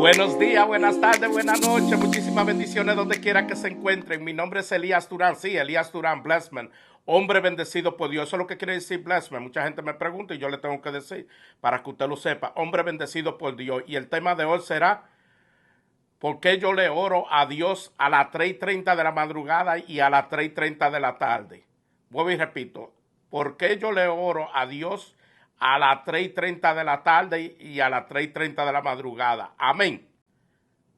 Buenos días, buenas tardes, buenas noches, muchísimas bendiciones donde quiera que se encuentren. Mi nombre es Elías Durán, sí, Elías Durán, Blessman, hombre bendecido por Dios. Eso es lo que quiere decir Blessman. Mucha gente me pregunta y yo le tengo que decir para que usted lo sepa, hombre bendecido por Dios. Y el tema de hoy será, ¿por qué yo le oro a Dios a las 3:30 de la madrugada y a las 3:30 de la tarde? Vuelvo y repito, ¿por qué yo le oro a Dios a las 3:30 de la tarde y a las 3:30 de la madrugada? Amén.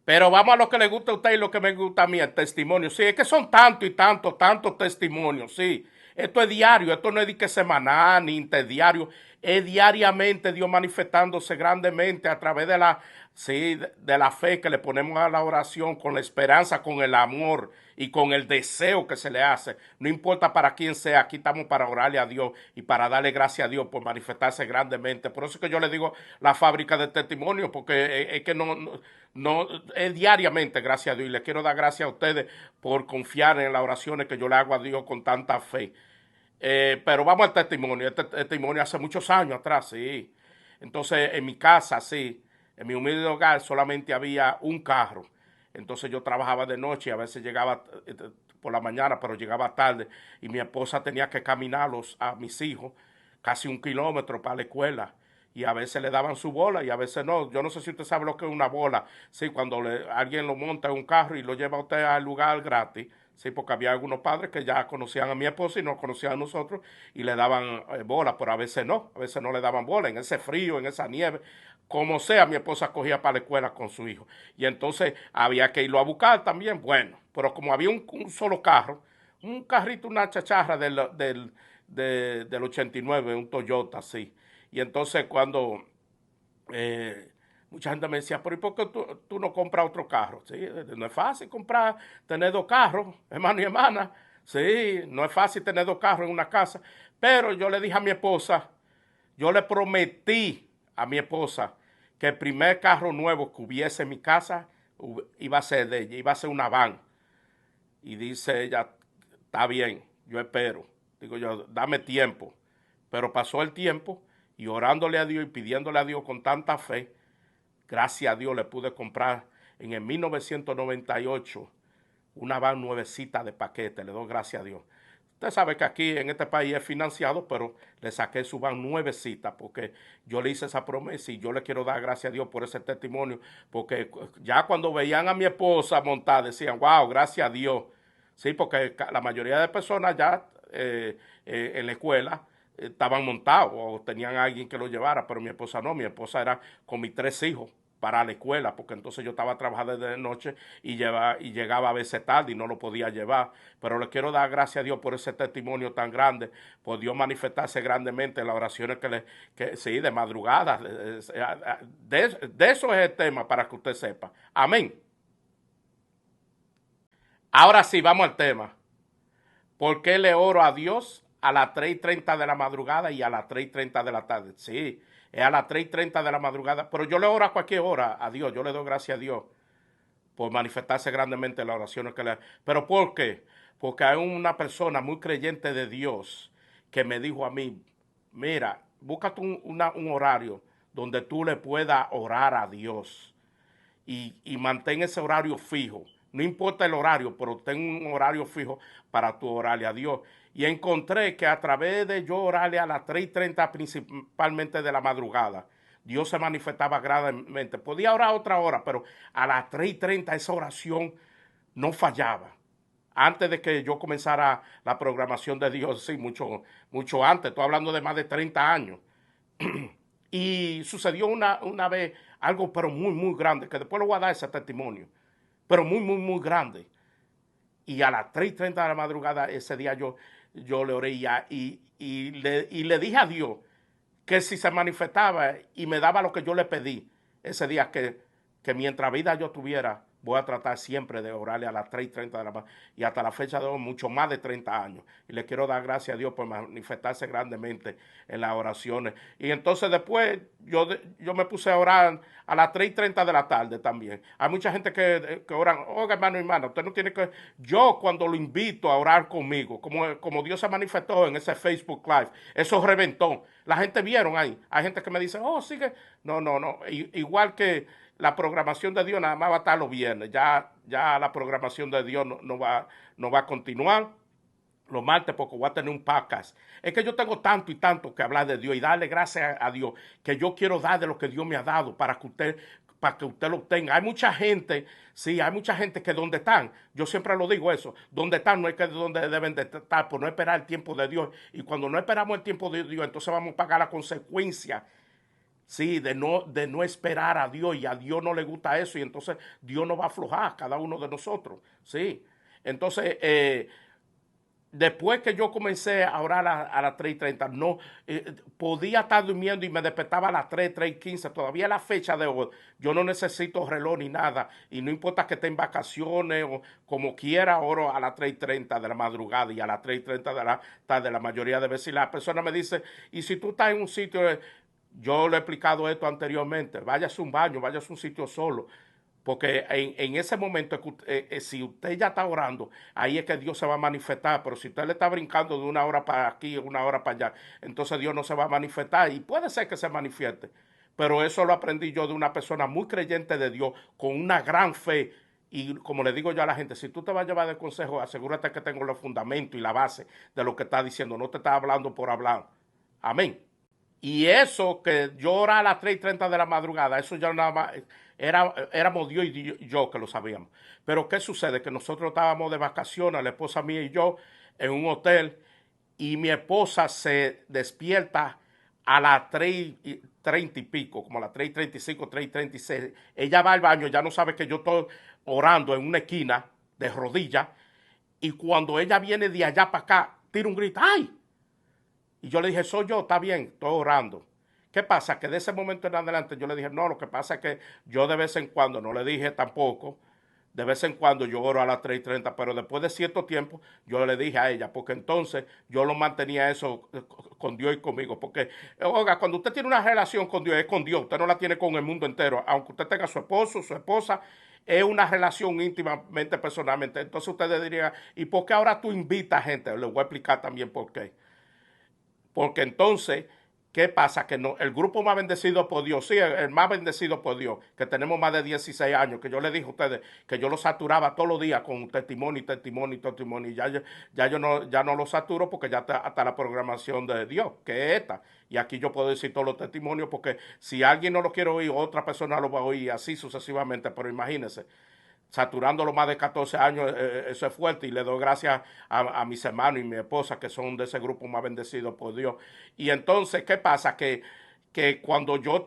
Pero vamos a lo que le gusta a usted y lo que me gusta a mí, el testimonio. Sí, es que son tantos y tantos testimonios, sí. Esto es diario, esto no es de que semanal ni interdiario. Es diariamente Dios manifestándose grandemente a través de de la fe que le ponemos a la oración, con la esperanza, con el amor y con el deseo que se le hace. No importa para quién sea, aquí estamos para orarle a Dios y para darle gracias a Dios por manifestarse grandemente. Por eso es que yo le digo la fábrica de testimonio, porque es que no, es diariamente, gracias a Dios. Y le quiero dar gracias a ustedes por confiar en las oraciones que yo le hago a Dios con tanta fe. Pero vamos al testimonio. Este testimonio hace muchos años atrás, sí. Entonces, en mi casa, sí, en mi humilde hogar solamente había un carro. Entonces yo trabajaba de noche y a veces llegaba por la mañana, pero llegaba tarde. Y mi esposa tenía que caminarlos a mis hijos casi 1 kilómetro para la escuela. Y a veces le daban su bola y a veces no. Yo no sé si usted sabe lo que es una bola. Sí, cuando alguien lo monta en un carro y lo lleva a usted al lugar gratis. Sí, porque había algunos padres que ya conocían a mi esposa y nos conocían a nosotros y le daban bola, pero a veces no le daban bola, en ese frío, en esa nieve, como sea, mi esposa cogía para la escuela con su hijo. Y entonces había que irlo a buscar también, bueno, pero como había un solo carro, un carrito, una chacharra del 89, un Toyota, sí. Y entonces cuando mucha gente me decía, pero ¿y por qué tú no compras otro carro? Sí, no es fácil tener dos carros, hermano y hermana. Sí, no es fácil tener dos carros en una casa. Pero yo le dije a mi esposa, yo le prometí a mi esposa que el primer carro nuevo que hubiese en mi casa iba a ser de ella, iba a ser una van. Y dice ella, está bien, yo espero. Digo yo, dame tiempo. Pero pasó el tiempo y orándole a Dios y pidiéndole a Dios con tanta fe, gracias a Dios le pude comprar en el 1998 una van nuevecita de paquete. Le doy gracias a Dios. Usted sabe que aquí en este país es financiado, pero le saqué su van nuevecita porque yo le hice esa promesa y yo le quiero dar gracias a Dios por ese testimonio, porque ya cuando veían a mi esposa montar decían, wow, gracias a Dios. Sí, porque la mayoría de personas ya en la escuela estaban montados o tenían a alguien que lo llevara, pero mi esposa no, mi esposa era con mis 3 hijos para la escuela, porque entonces yo estaba trabajando de noche y llegaba a veces tarde y no lo podía llevar. Pero le quiero dar gracias a Dios por ese testimonio tan grande, por Dios manifestarse grandemente en las oraciones sí, de madrugada. De eso es el tema, para que usted sepa. Amén. Ahora sí, vamos al tema. ¿Por qué le oro a Dios a las 3:30 de la madrugada y a las 3:30 de la tarde? Sí, es a las 3:30 de la madrugada, pero yo le oro a cualquier hora a Dios. Yo le doy gracias a Dios por manifestarse grandemente en las oraciones que le... ¿Pero por qué? Porque hay una persona muy creyente de Dios que me dijo a mí, mira, búscate un horario donde tú le puedas orar a Dios y mantén ese horario fijo. No importa el horario, pero ten un horario fijo para tu orarle a Dios. Y encontré que a través de yo orarle a las 3:30 principalmente de la madrugada, Dios se manifestaba grandemente. Podía orar otra hora, pero a las 3:30 esa oración no fallaba. Antes de que yo comenzara la programación de Dios, sí, mucho antes, estoy hablando de más de 30 años. Y sucedió una vez algo, pero muy grande, que después le voy a dar ese testimonio, pero muy grande. Y a las 3:30 de la madrugada ese día yo le oré y le dije a Dios que si se manifestaba y me daba lo que yo le pedí ese día, que mientras vida yo tuviera, voy a tratar siempre de orarle a las 3:30 de la mañana y hasta la fecha de hoy, mucho más de 30 años. Y le quiero dar gracias a Dios por manifestarse grandemente en las oraciones. Y entonces después yo me puse a orar a las 3:30 de la tarde también. Hay mucha gente que oran, oiga hermano y hermana, usted no tiene que... Yo cuando lo invito a orar conmigo, como Dios se manifestó en ese Facebook Live, eso reventó. La gente vieron ahí. Hay gente que me dice, oh, sigue. No. Igual la programación de Dios nada más va a estar los viernes. Ya la programación de Dios no va a continuar los martes porque voy a tener un podcast. Es que yo tengo tanto y tanto que hablar de Dios y darle gracias a Dios, que yo quiero dar de lo que Dios me ha dado para que usted lo obtenga. Hay mucha gente, sí, hay mucha gente que donde están, yo siempre lo digo eso, donde están no es que donde deben de estar, por no esperar el tiempo de Dios. Y cuando no esperamos el tiempo de Dios, entonces vamos a pagar la consecuencia. Sí, de no esperar a Dios, y a Dios no le gusta eso, y entonces Dios nos va a aflojar a cada uno de nosotros. Sí, entonces después que yo comencé a orar a las 3:30, no podía estar durmiendo y me despertaba a las 3:15. Todavía la fecha de hoy, yo no necesito reloj ni nada. Y no importa que esté en vacaciones o como quiera, oro a las 3:30 de la madrugada y a las 3:30 de la tarde la mayoría de veces. Y la persona me dice, y si tú estás en un sitio, yo le he explicado esto anteriormente, váyase a un baño, váyase a un sitio solo. Porque en ese momento, si usted ya está orando, ahí es que Dios se va a manifestar. Pero si usted le está brincando de una hora para aquí, una hora para allá, entonces Dios no se va a manifestar. Y puede ser que se manifieste. Pero eso lo aprendí yo de una persona muy creyente de Dios, con una gran fe. Y como le digo yo a la gente, si tú te vas a llevar de consejo, asegúrate que tengo los fundamentos y la base de lo que está diciendo. No te está hablando por hablar. Amén. Y eso que yo oraba a las 3:30 de la madrugada, eso ya nada más éramos Dios y yo que lo sabíamos. Pero ¿qué sucede? Que nosotros estábamos de vacaciones, la esposa mía y yo, en un hotel, y mi esposa se despierta a las 3:30 y pico, como a las 3:35, 3:36. Ella va al baño, ya no sabe que yo estoy orando en una esquina de rodillas, y cuando ella viene de allá para acá, tira un grito, ¡ay! Y yo le dije, soy yo, está bien, estoy orando. ¿Qué pasa? Que de ese momento en adelante yo le dije, no, lo que pasa es que yo de vez en cuando, no le dije tampoco, de vez en cuando yo oro a las 3:30, pero después de cierto tiempo yo le dije a ella, porque entonces yo lo mantenía eso con Dios y conmigo. Porque, oiga, cuando usted tiene una relación con Dios, es con Dios, usted no la tiene con el mundo entero. Aunque usted tenga su esposo, su esposa, es una relación íntimamente, personalmente. Entonces ustedes dirían, ¿y por qué ahora tú invitas gente? Les voy a explicar también por qué. Porque entonces, ¿qué pasa? Que no, el grupo más bendecido por Dios, sí, el más bendecido por Dios, que tenemos más de 16 años, que yo les dije a ustedes que yo lo saturaba todos los días con testimonio, testimonio, testimonio, y ya no lo saturo porque ya está hasta la programación de Dios, que es esta. Y aquí yo puedo decir todos los testimonios porque si alguien no lo quiere oír, otra persona lo va a oír, así sucesivamente. Pero imagínense, saturándolo más de 14 años, eso es fuerte, y le doy gracias a mis hermanos y mi esposa que son de ese grupo más bendecido por Dios. Y entonces, ¿qué pasa? Que cuando yo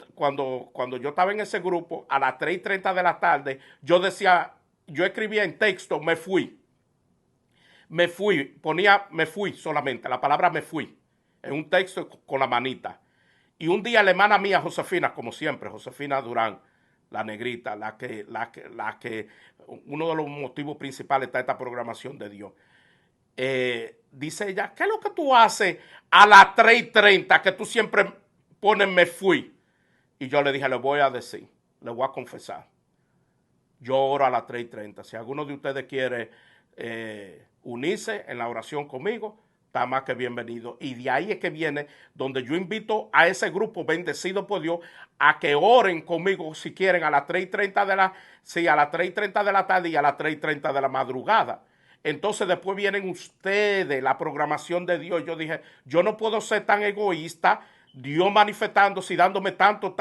estaba en ese grupo, a las 3:30 de la tarde, yo decía, yo escribía en texto, me fui, ponía me fui solamente, la palabra me fui, en un texto con la manita. Y un día la hermana mía, Josefina, como siempre, Josefina Durán, la negrita, uno de los motivos principales está esta programación de Dios. Dice ella, ¿qué es lo que tú haces a las 3:30 que tú siempre pones me fui? Y yo le dije, le voy a decir, le voy a confesar. Yo oro a las 3:30. Si alguno de ustedes quiere unirse en la oración conmigo, está más que bienvenido. Y de ahí es que viene donde yo invito a ese grupo bendecido por Dios a que oren conmigo si quieren a las 3:30 a las 3:30 de la tarde y a las 3:30 de la madrugada. Entonces después vienen ustedes, la programación de Dios. Yo dije, yo no puedo ser tan egoísta, Dios manifestándose y dándome tanto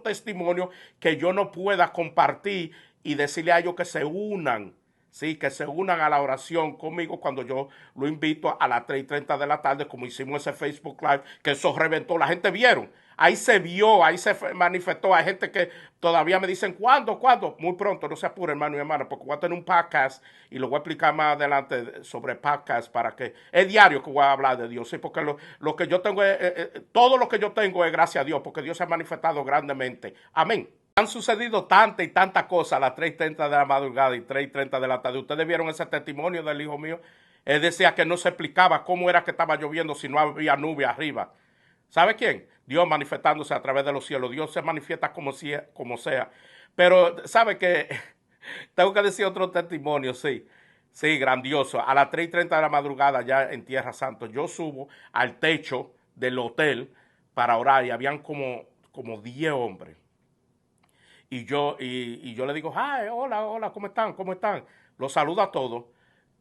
testimonio que yo no pueda compartir y decirle a ellos que se unan. Sí, que se unan a la oración conmigo cuando yo lo invito a las 3:30 de la tarde, como hicimos ese Facebook Live, que eso reventó. La gente vieron, ahí se vio, ahí se manifestó. Hay gente que todavía me dicen, ¿cuándo? Muy pronto, no se apure, hermano y hermana, porque voy a tener un podcast y lo voy a explicar más adelante sobre podcast para que, es diario que voy a hablar de Dios, sí, porque lo que yo tengo, todo lo que yo tengo es gracias a Dios, porque Dios se ha manifestado grandemente. Amén. Han sucedido tantas y tantas cosas a las 3:30 de la madrugada y 3:30 de la tarde. Ustedes vieron ese testimonio del hijo mío. Él decía que no se explicaba cómo era que estaba lloviendo si no había nube arriba. ¿Sabe quién? Dios manifestándose a través de los cielos. Dios se manifiesta como sea. Pero, ¿sabe qué? Tengo que decir otro testimonio, sí. Sí, grandioso. A las 3:30 de la madrugada, ya en Tierra Santa, yo subo al techo del hotel para orar y habían como 10 hombres. y yo le digo, hi, hola, hola, ¿cómo están? ¿Cómo están? Los saludo a todos.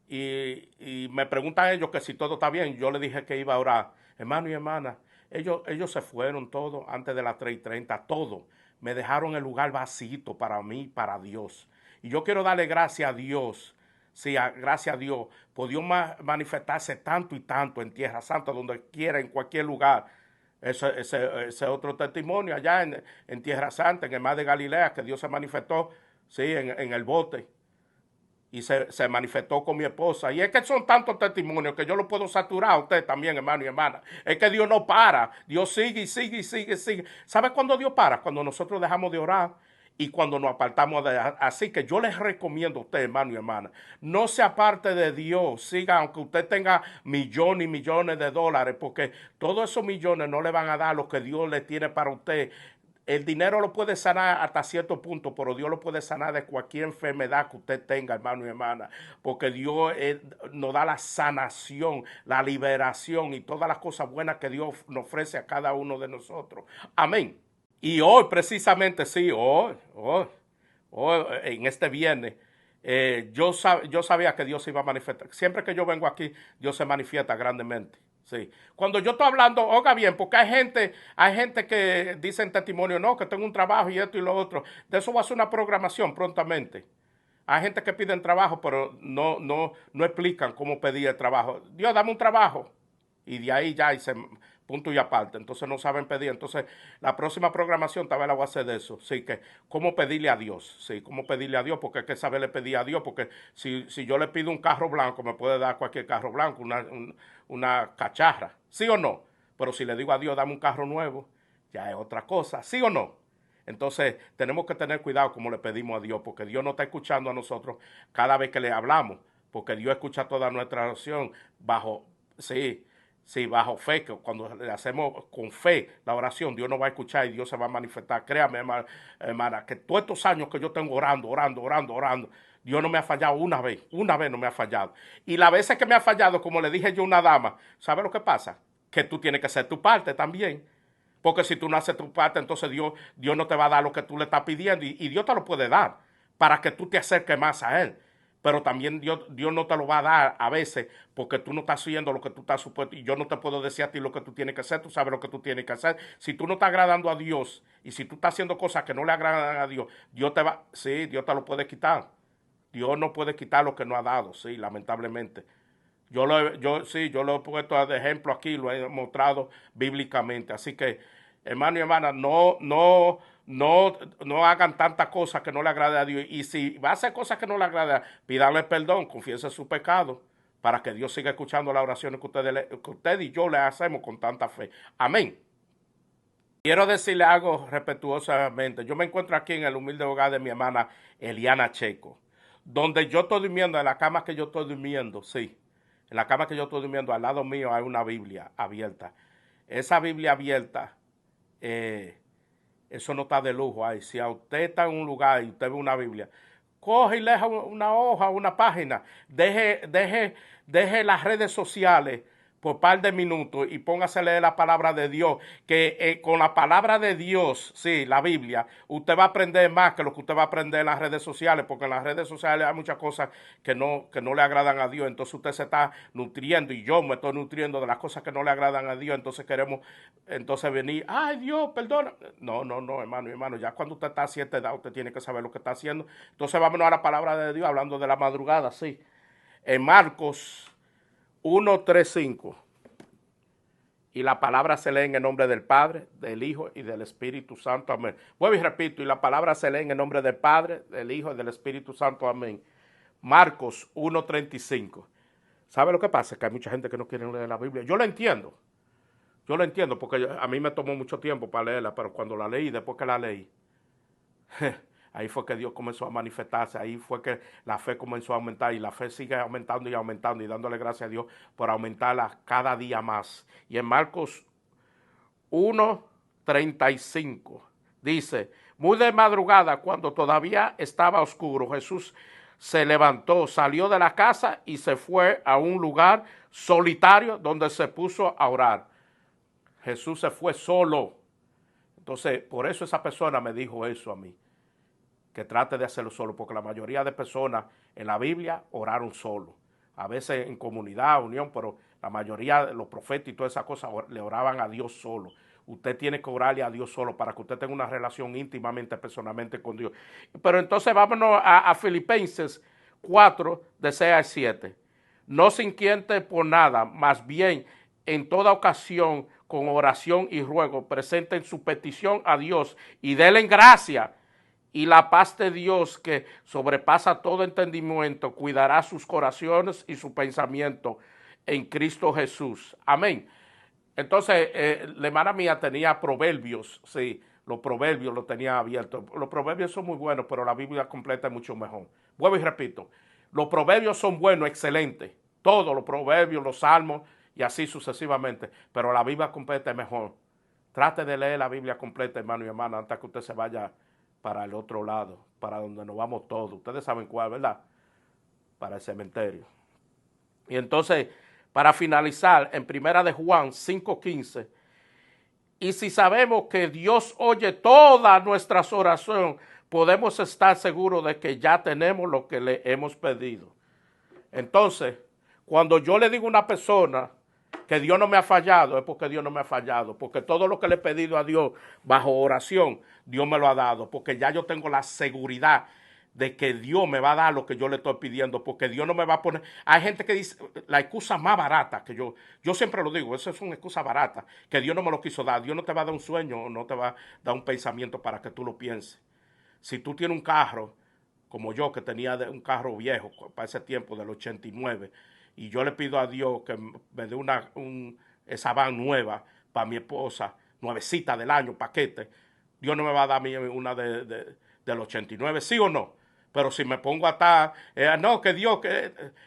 Y me preguntan ellos que si todo está bien. Yo le dije que iba a orar. Hermano y hermana, ellos se fueron todos antes de las 3:30, todos. Me dejaron el lugar vacío para mí, para Dios. Y yo quiero darle gracias a Dios. Sí, gracias a Dios, por Dios manifestarse tanto y tanto en Tierra Santa, donde quiera, en cualquier lugar. Ese otro testimonio allá en Tierra Santa, en el mar de Galilea, que Dios se manifestó, sí, en el bote. Y se manifestó con mi esposa. Y es que son tantos testimonios que yo lo puedo saturar a usted también, hermano y hermana. Es que Dios no para. Dios sigue y sigue y sigue y sigue. ¿Sabe cuándo Dios para? Cuando nosotros dejamos de orar y cuando nos apartamos de... Así que yo les recomiendo a usted, hermano y hermana, no se aparte de Dios. Siga, aunque usted tenga millones y millones de dólares, porque todos esos millones no le van a dar lo que Dios le tiene para usted. El dinero lo puede sanar hasta cierto punto, pero Dios lo puede sanar de cualquier enfermedad que usted tenga, hermano y hermana, porque Dios nos da la sanación, la liberación y todas las cosas buenas que Dios nos ofrece a cada uno de nosotros. Amén. Y hoy, precisamente, sí, hoy en este viernes, yo sabía que Dios se iba a manifestar. Siempre que yo vengo aquí, Dios se manifiesta grandemente. Sí. Cuando yo estoy hablando, oiga bien, porque hay gente que dicen testimonio, no, que tengo un trabajo y esto y lo otro. De eso va a ser una programación prontamente. Hay gente que piden trabajo, pero no explican cómo pedir el trabajo. Dios, dame un trabajo. Y de ahí ya hice punto y aparte. Entonces no saben pedir. Entonces la próxima programación tal vez la voy a hacer de eso. Sí, que cómo pedirle a Dios. Sí, cómo pedirle a Dios, porque hay que saberle pedir a Dios. Porque si yo le pido un carro blanco, me puede dar cualquier carro blanco, una cacharra. ¿Sí o no? Pero si le digo a Dios, dame un carro nuevo, ya es otra cosa. ¿Sí o no? Entonces, tenemos que tener cuidado como le pedimos a Dios, porque Dios no está escuchando a nosotros cada vez que le hablamos, porque Dios escucha toda nuestra oración bajo, sí, bajo fe, que cuando le hacemos con fe la oración, Dios nos va a escuchar y Dios se va a manifestar. Créame, hermana, que todos estos años que yo tengo orando, Dios no me ha fallado una vez no me ha fallado. Y las veces que me ha fallado, como le dije yo a una dama, ¿sabe lo que pasa? Que tú tienes que hacer tu parte también. Porque si tú no haces tu parte, entonces Dios no te va a dar lo que tú le estás pidiendo. Y Dios te lo puede dar para que tú te acerques más a Él. Pero también Dios no te lo va a dar a veces porque tú no estás haciendo lo que tú estás supuesto. Y yo no te puedo decir a ti lo que tú tienes que hacer. Tú sabes lo que tú tienes que hacer. Si tú no estás agradando a Dios y si tú estás haciendo cosas que no le agradan a Dios, Dios te lo puede quitar. Dios no puede quitar lo que no ha dado, sí, lamentablemente. Yo lo he puesto de ejemplo aquí, lo he mostrado bíblicamente. Así que, hermano y hermana, no hagan tantas cosas que no le agrade a Dios. Y si va a hacer cosas que no le agradan, pídanle perdón, confiese su pecado, para que Dios siga escuchando las oraciones que usted y yo le hacemos con tanta fe. Amén. Quiero decirle algo respetuosamente. Yo me encuentro aquí en el humilde hogar de mi hermana Eliana Checo, donde yo estoy durmiendo, en la cama que yo estoy durmiendo, sí. En la cama que yo estoy durmiendo, al lado mío hay una Biblia abierta. Esa Biblia abierta, eh, eso no está de lujo ahí. Si a usted está en un lugar y usted ve una Biblia, coge y lea una hoja, una página, deje las redes sociales por un par de minutos y póngase a leer la palabra de Dios, que con la palabra de Dios, sí, la Biblia, usted va a aprender más que lo que usted va a aprender en las redes sociales, porque en las redes sociales hay muchas cosas que no le agradan a Dios, entonces usted se está nutriendo y yo me estoy nutriendo de las cosas que no le agradan a Dios, entonces queremos venir, ay Dios, perdona. No, hermano, ya cuando usted está a cierta edad, usted tiene que saber lo que está haciendo. Entonces vámonos a la palabra de Dios, hablando de la madrugada, sí. En Marcos 1:3-5. Y la palabra se lee en el nombre del Padre, del Hijo y del Espíritu Santo. Amén. Vuelvo y repito, y la palabra se lee en el nombre del Padre, del Hijo y del Espíritu Santo. Amén. Marcos 1:35. ¿Sabe lo que pasa? Que hay mucha gente que no quiere leer la Biblia. Yo lo entiendo. Porque a mí me tomó mucho tiempo para leerla, pero cuando la leí, después que la leí, ahí fue que Dios comenzó a manifestarse, ahí fue que la fe comenzó a aumentar y la fe sigue aumentando y aumentando y dándole gracias a Dios por aumentarla cada día más. Y en Marcos 1:35 dice, muy de madrugada, cuando todavía estaba oscuro, Jesús se levantó, salió de la casa y se fue a un lugar solitario donde se puso a orar. Jesús se fue solo. Entonces, por eso esa persona me dijo eso a mí. que trate de hacerlo solo, porque la mayoría de personas en la Biblia oraron solo. A veces en comunidad, unión, pero la mayoría de los profetas y todas esas cosas le oraban a Dios solo. Usted tiene que orarle a Dios solo para que usted tenga una relación íntimamente, personalmente con Dios. Pero entonces vámonos a Filipenses 4, de 6 al 7. No se inquiete por nada, más bien en toda ocasión, con oración y ruego, presenten su petición a Dios y denle gracia. Y la paz de Dios, que sobrepasa todo entendimiento, cuidará sus corazones y su pensamiento en Cristo Jesús. Amén. Entonces, la hermana mía tenía proverbios, sí, los proverbios los tenía abiertos. Los proverbios son muy buenos, pero la Biblia completa es mucho mejor. Vuelvo y repito, los proverbios son buenos, excelentes. Todos los proverbios, los salmos y así sucesivamente, pero la Biblia completa es mejor. Trate de leer la Biblia completa, hermano y hermana, antes que usted se vaya para el otro lado, para donde nos vamos todos. Ustedes saben cuál, ¿verdad? Para el cementerio. Y entonces, para finalizar, en Primera de Juan 5:15, y si sabemos que Dios oye todas nuestras oraciones, podemos estar seguros de que ya tenemos lo que le hemos pedido. Entonces, cuando yo le digo a una persona que Dios no me ha fallado, es porque Dios no me ha fallado, porque todo lo que le he pedido a Dios bajo oración, Dios me lo ha dado, porque ya yo tengo la seguridad de que Dios me va a dar lo que yo le estoy pidiendo, porque Dios no me va a poner. Hay gente que dice la excusa más barata que yo siempre lo digo, eso es una excusa barata, que Dios no me lo quiso dar. Dios no te va a dar un sueño, no te va a dar un pensamiento para que tú lo pienses. Si tú tienes un carro, como yo, que tenía un carro viejo para ese tiempo, del 89, y yo le pido a Dios que me dé esa van nueva para mi esposa, nuevecita del año, paquete, Dios no me va a dar a mí una del 89, ¿sí o no? Pero si me pongo a estar, no, que Dios,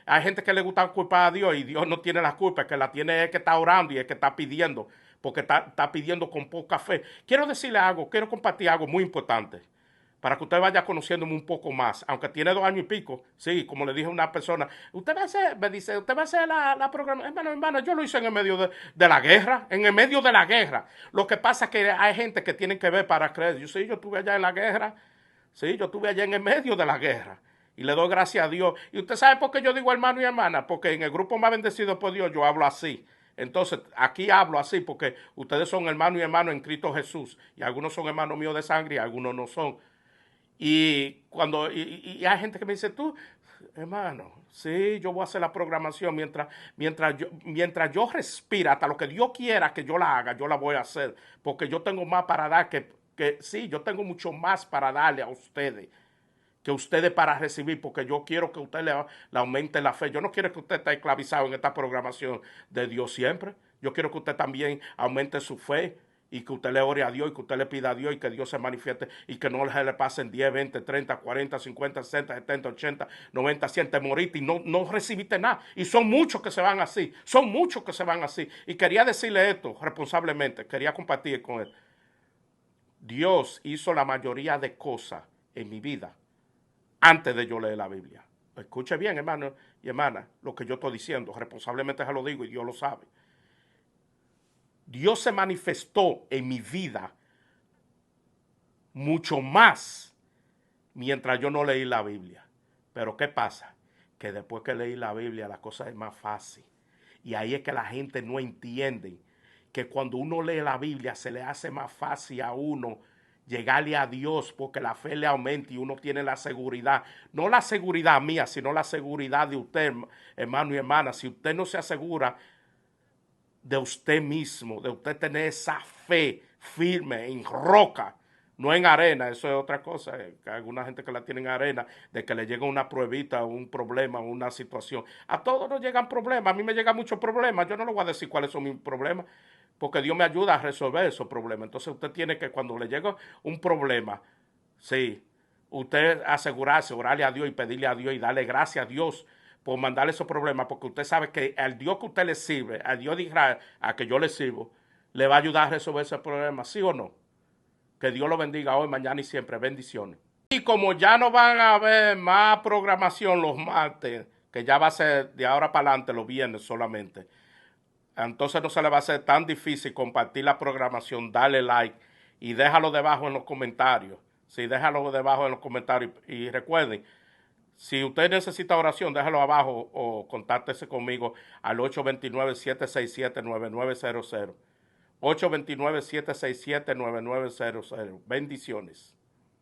hay gente que le gusta culpar a Dios y Dios no tiene la culpa, que la tiene es que está orando y es que está pidiendo, porque está pidiendo con poca fe. Quiero decirle algo, quiero compartir algo muy importante para que usted vaya conociéndome un poco más, aunque tiene 2 años y pico, sí, como le dije a una persona, usted va a hacer, me dice, usted va a hacer la programación, hermano, yo lo hice en el medio de la guerra, en el medio de la guerra. Lo que pasa es que hay gente que tiene que ver para creer. Yo estuve allá en la guerra, sí, yo estuve allá en el medio de la guerra. Y le doy gracias a Dios. Y usted sabe por qué yo digo hermano y hermana, porque en el grupo más bendecido por Dios yo hablo así. Entonces, aquí hablo así porque ustedes son hermano y hermano en Cristo Jesús. Y algunos son hermanos míos de sangre y algunos no son. Y cuando y hay gente que me dice, tú, hermano, sí, yo voy a hacer la programación mientras yo respira, hasta lo que Dios quiera que yo la haga, yo la voy a hacer, porque yo tengo más para dar que sí, yo tengo mucho más para darle a ustedes que ustedes para recibir, porque yo quiero que usted le aumente la fe. Yo no quiero que usted esté esclavizado en esta programación de Dios siempre. Yo quiero que usted también aumente su fe y que usted le ore a Dios y que usted le pida a Dios y que Dios se manifieste y que no se le pasen 10, 20, 30, 40, 50, 60, 70, 80, 90, 100, te moriste y no recibiste nada. Y son muchos que se van así, son muchos que se van así. Y quería decirle esto responsablemente, quería compartir con él. Dios hizo la mayoría de cosas en mi vida antes de yo leer la Biblia. Escuche bien, hermano y hermana, lo que yo estoy diciendo. Responsablemente se lo digo y Dios lo sabe. Dios se manifestó en mi vida mucho más mientras yo no leí la Biblia. Pero ¿qué pasa? Que después que leí la Biblia la cosa es más fácil. Y ahí es que la gente no entiende que cuando uno lee la Biblia se le hace más fácil a uno llegarle a Dios porque la fe le aumenta y uno tiene la seguridad. No la seguridad mía, sino la seguridad de usted, hermano y hermana. Si usted no se asegura de usted mismo, de usted tener esa fe firme en roca, no en arena, eso es otra cosa. Que alguna gente que la tiene en arena, de que le llega una pruebita, un problema, una situación. A todos nos llegan problemas, a mí me llegan muchos problemas, yo no le voy a decir cuáles son mis problemas, porque Dios me ayuda a resolver esos problemas. Entonces usted tiene que, cuando le llega un problema, sí, usted asegurarse, orarle a Dios y pedirle a Dios y darle gracias a Dios por mandarle esos problemas, porque usted sabe que al Dios que usted le sirve, al Dios de Israel, a que yo le sirvo, le va a ayudar a resolver ese problema, ¿sí o no? Que Dios lo bendiga hoy, mañana y siempre. Bendiciones. Y como ya no van a haber más programación los martes, que ya va a ser de ahora para adelante los viernes solamente, entonces no se le va a hacer tan difícil compartir la programación, darle like y déjalo debajo en los comentarios. Sí, déjalo debajo en los comentarios. Y recuerden, si usted necesita oración, déjalo abajo o contáctese conmigo al 829-767-9900. 829-767-9900. Bendiciones.